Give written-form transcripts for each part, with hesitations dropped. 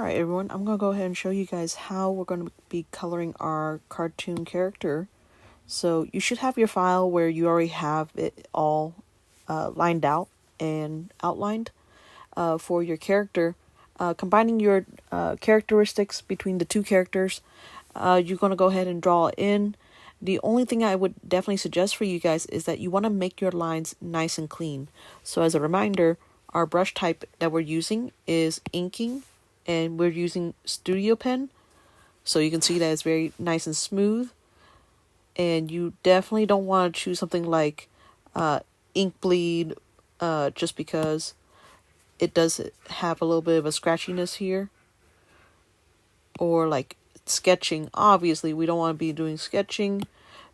Alright everyone, I'm going to go ahead and show you guys how we're going to be coloring our cartoon character. So you should have your file where you already have it all lined out and outlined for your character. Combining your characteristics between the two characters, you're going to go ahead and draw in. The only thing I would definitely suggest for you guys is that you want to make your lines nice and clean. So as a reminder, our brush type that we're using is inking, and we're using Studio Pen, so you can see that it's very nice and smooth. And you definitely don't want to choose something like ink bleed, just because it does have a little bit of a scratchiness here. Or like sketching, obviously we don't want to be doing sketching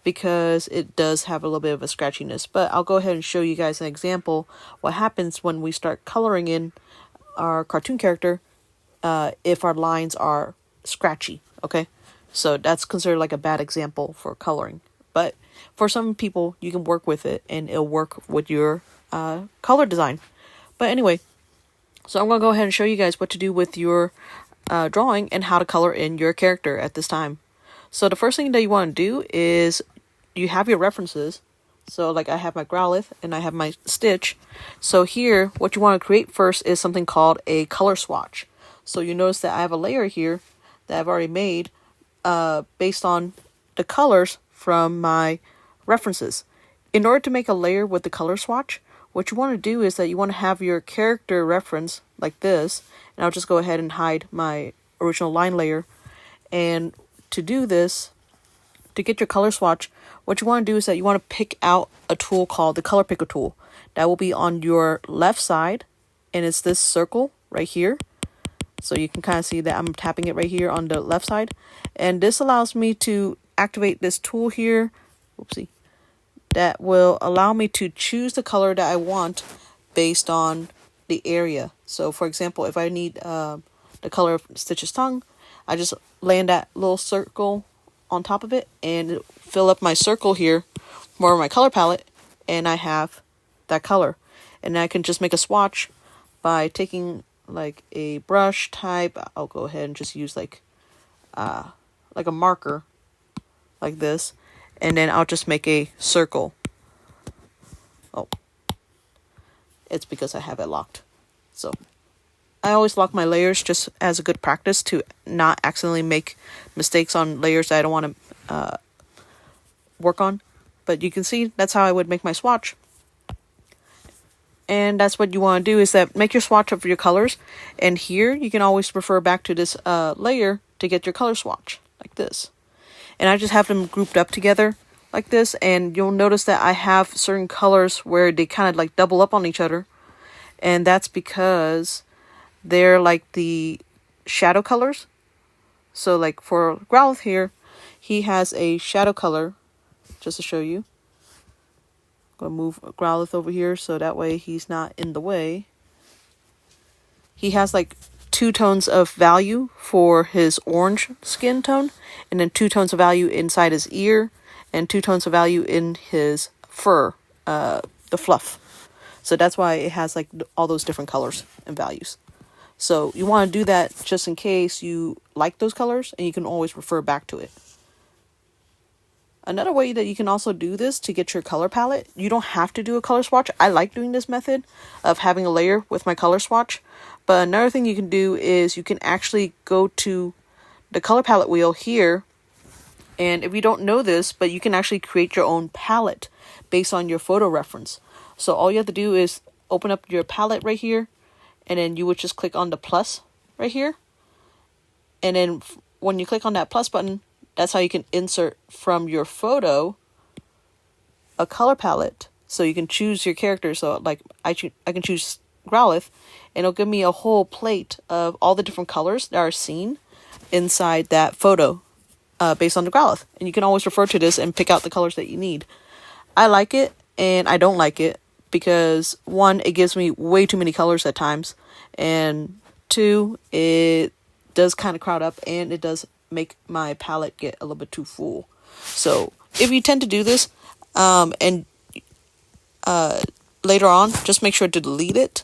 because it does have a little bit of a scratchiness. But I'll go ahead and show you guys an example what happens when we start coloring in our cartoon character if our lines are scratchy. Okay, so that's considered like a bad example for coloring, but for some people you can work with it and it'll work with your color design. But anyway, so I'm gonna go ahead and show you guys what to do with your drawing and how to color in your character at this time. So the first thing that you want to do is you have your references. So like I have my Growlithe and I have my Stitch. So here what you want to create first is something called a color swatch. So you notice that I have a layer here that I've already made based on the colors from my references. In order to make a layer with the color swatch, what you want to do is that you want to have your character reference like this. And I'll just go ahead and hide my original line layer. And to do this, to get your color swatch, what you want to do is that you want to pick out a tool called the color picker tool. That will be on your left side, and it's this circle right here. So you can kind of see that I'm tapping it right here on the left side. And this allows me to activate this tool here. Oopsie. That will allow me to choose the color that I want based on the area. So for example, if I need the color of Stitch's tongue, I just land that little circle on top of it and fill up my circle here for my color palette, and I have that color. And I can just make a swatch by taking like a brush type. I'll go ahead and just use like a marker like this, and then I'll just make a circle. Oh, it's because I have it locked. So I always lock my layers just as a good practice to not accidentally make mistakes on layers that I don't want to work on. But you can see that's how I would make my swatch. And that's what you want to do, is that make your swatch of your colors. And here you can always refer back to this layer to get your color swatch like this. And I just have them grouped up together like this. And you'll notice that I have certain colors where they kind of like double up on each other. And that's because they're like the shadow colors. So like for Growlithe here, he has a shadow color, just to show you. I'm going to move Growlithe over here so that way he's not in the way. He has like 2 tones of value for his orange skin tone, and then 2 tones of value inside his ear, and 2 tones of value in his fur, the fluff. So that's why it has like all those different colors and values. So you want to do that just in case you like those colors, and you can always refer back to it. Another way that you can also do this to get your color palette, you don't have to do a color swatch. I like doing this method of having a layer with my color swatch. But another thing you can do is you can actually go to the color palette wheel here. And if you don't know this, but you can actually create your own palette based on your photo reference. So all you have to do is open up your palette right here. And then you would just click on the plus right here. And then when you click on that plus button, that's how you can insert from your photo a color palette. So you can choose your character. So like I can choose Growlithe, and it'll give me a whole plate of all the different colors that are seen inside that photo based on the Growlithe. And you can always refer to this and pick out the colors that you need. I like it and I don't like it because 1, it gives me way too many colors at times, and 2, it does kind of crowd up and it does make my palette get a little bit too full. So if you tend to do this and later on, just make sure to delete it,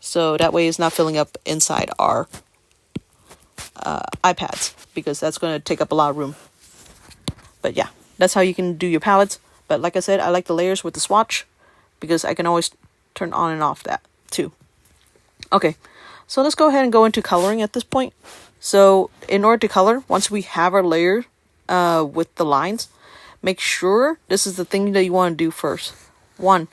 so that way it's not filling up inside our iPads, because that's going to take up a lot of room. But yeah, that's how you can do your palettes. But like I said, I like the layers with the swatch because I can always turn on and off that too. Okay, so let's go ahead and go into coloring at this point. So in order to color, once we have our layer with the lines, make sure this is the thing that you want to do first. One,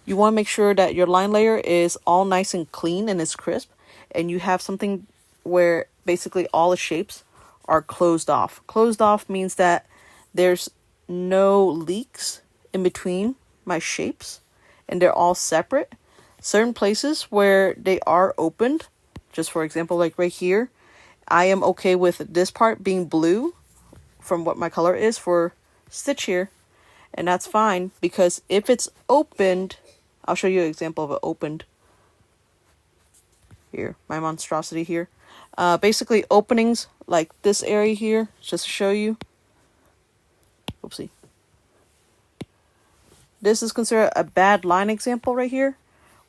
you want to make sure that your line layer is all nice and clean and it's crisp, and you have something where basically all the shapes are closed off. Closed off means that there's no leaks in between my shapes and they're all separate. Certain places where they are opened, just for example, like right here, I am okay with this part being blue from what my color is for stitch here, and that's fine, because if it's opened, I'll show you an example of it opened here, my monstrosity here. Basically openings like this area here, just to show you. Oopsie. This is considered a bad line example right here,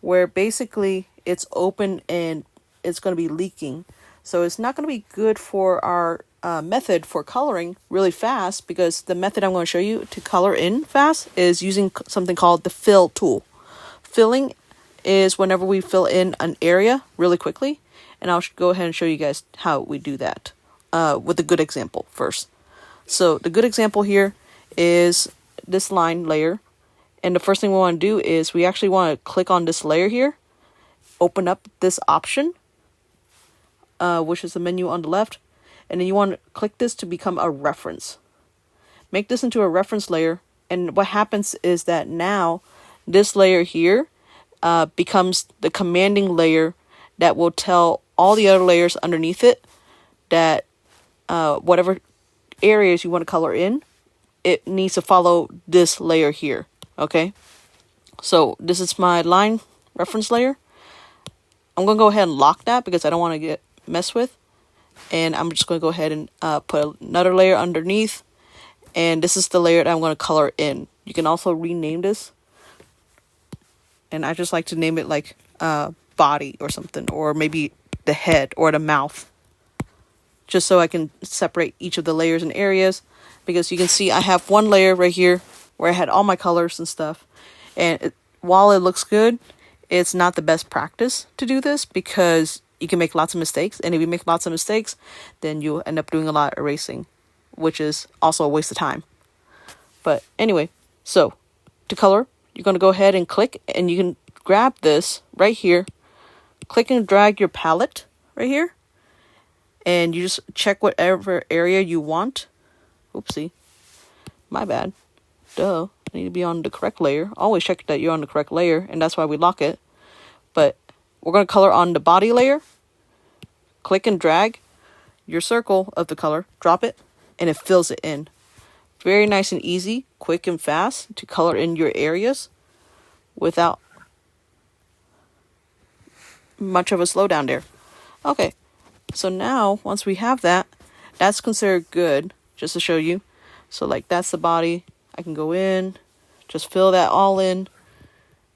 where basically it's open and it's going to be leaking. So it's not going to be good for our method for coloring really fast, because the method I'm going to show you to color in fast is using something called the fill tool. Filling is whenever we fill in an area really quickly, and I'll go ahead and show you guys how we do that with a good example first. So the good example here is this line layer, and the first thing we want to do is we actually want to click on this layer here, open up this option, which is the menu on the left, and then you want to click this to become a reference. Make this into a reference layer, and what happens is that now this layer here becomes the commanding layer that will tell all the other layers underneath it that whatever areas you want to color in, it needs to follow this layer here. Okay, so this is my line reference layer. I'm going to go ahead and lock that because I don't want to get messed with. And I'm just going to go ahead and put another layer underneath. And this is the layer that I'm going to color in. You can also rename this. And I just like to name it like body or something, or maybe the head or the mouth, just so I can separate each of the layers and areas. Because you can see I have one layer right here where I had all my colors and stuff, and while it looks good, it's not the best practice to do this, because you can make lots of mistakes, and if you make lots of mistakes, then you'll end up doing a lot of erasing, which is also a waste of time. But anyway, so to color, you're going to go ahead and click, and you can grab this right here, click and drag your palette right here, and you just check whatever area you want. Oopsie, my bad. Duh, I need to be on the correct layer. Always check that you're on the correct layer, and that's why we lock it. But we're going to color on the body layer. Click and drag your circle of the color, drop it, and it fills it in. Very nice and easy, quick and fast to color in your areas without much of a slowdown there. Okay, so now once we have that, that's considered good, just to show you. So like that's the body. I can go in, just fill that all in,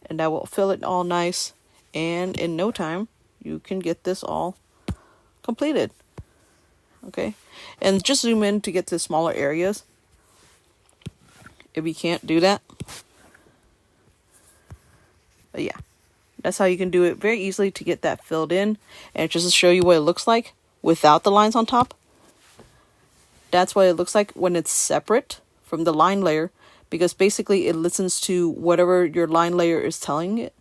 and that will fill it all nice. And in no time, you can get this all completed. Okay, and just zoom in to get to smaller areas if you can't do that. But yeah, that's how you can do it very easily to get that filled in. And just to show you what it looks like without the lines on top, that's what it looks like when it's separate from the line layer, because basically it listens to whatever your line layer is telling it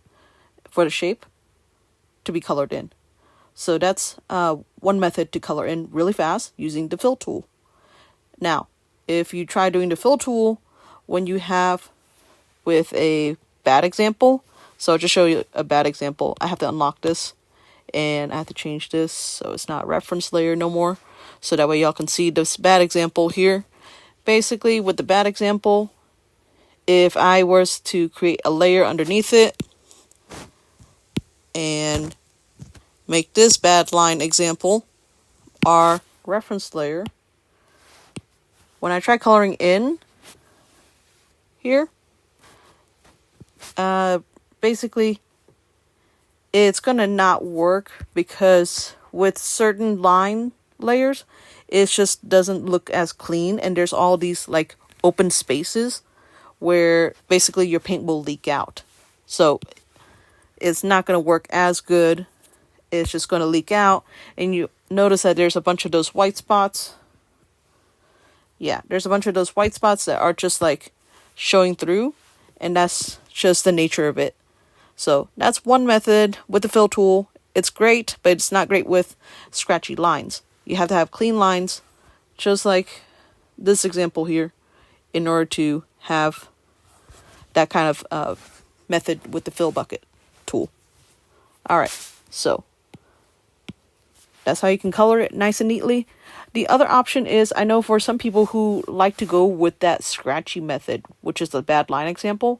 for the shape to be colored in. So that's one method to color in really fast using the fill tool. Now, if you try doing the fill tool when you have with a bad example, so I'll just show you a bad example. I have to unlock this, and I have to change this so it's not reference layer no more, so that way y'all can see this bad example here. Basically, with the bad example, if I was to create a layer underneath it and make this bad line example our reference layer, when I try coloring in here, basically it's gonna not work, because with certain line layers, it just doesn't look as clean, and there's all these like open spaces where basically your paint will leak out. So it's not going to work as good. It's just going to leak out, and you notice that there's a bunch of those white spots. Yeah, there's a bunch of those white spots that are just like showing through, and that's just the nature of it. So that's one method with the fill tool. It's great, but it's not great with scratchy lines. You have to have clean lines, just like this example here, in order to have that kind of method with the fill bucket tool. Alright, so that's how you can color it nice and neatly. The other option is, I know for some people who like to go with that scratchy method, which is the bad line example,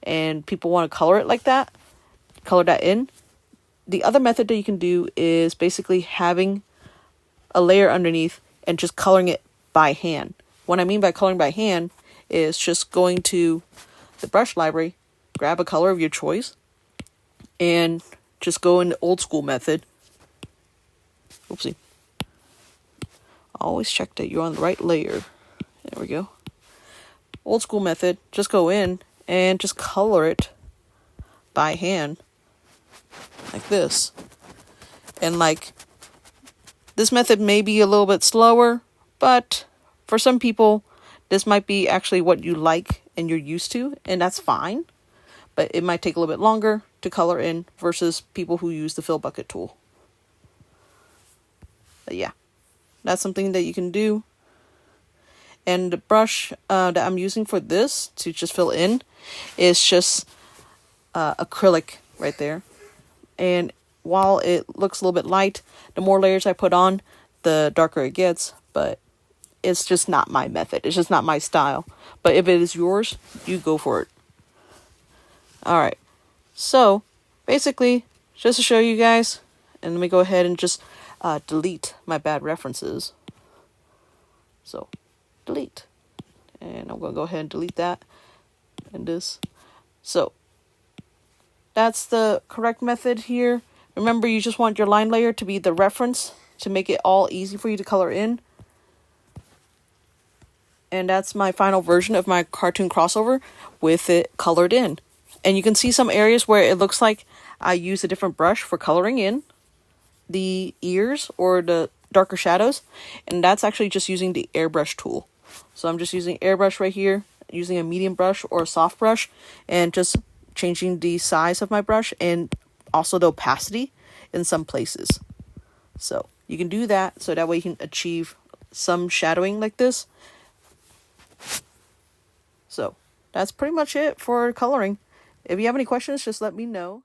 and people want to color it like that, color that in. The other method that you can do is basically having a layer underneath and just coloring it by hand. What I mean by coloring by hand is just going to the brush library, grab a color of your choice, and just go in the old school method. Oopsie. Always check that you're on the right layer. There we go. Old school method, just go in and just color it by hand like this. And like, this method may be a little bit slower, but for some people this might be actually what you like and you're used to, and that's fine. But it might take a little bit longer to color in versus people who use the fill bucket tool. But yeah, that's something that you can do. And the brush that I'm using for this to just fill in is just acrylic right there. And while it looks a little bit light, the more layers I put on, the darker it gets. But it's just not my method. It's just not my style. But if it is yours, you go for it. Alright, so basically, just to show you guys, and let me go ahead and just delete my bad references. So, delete. And I'm going to go ahead and delete that and this. So, that's the correct method here. Remember, you just want your line layer to be the reference to make it all easy for you to color in. And that's my final version of my cartoon crossover with it colored in. And you can see some areas where it looks like I use a different brush for coloring in the ears or the darker shadows. And that's actually just using the airbrush tool. So I'm just using airbrush right here, using a medium brush or a soft brush, and just changing the size of my brush and also the opacity in some places. So you can do that so that way you can achieve some shadowing like this. So that's pretty much it for coloring. If you have any questions, just let me know.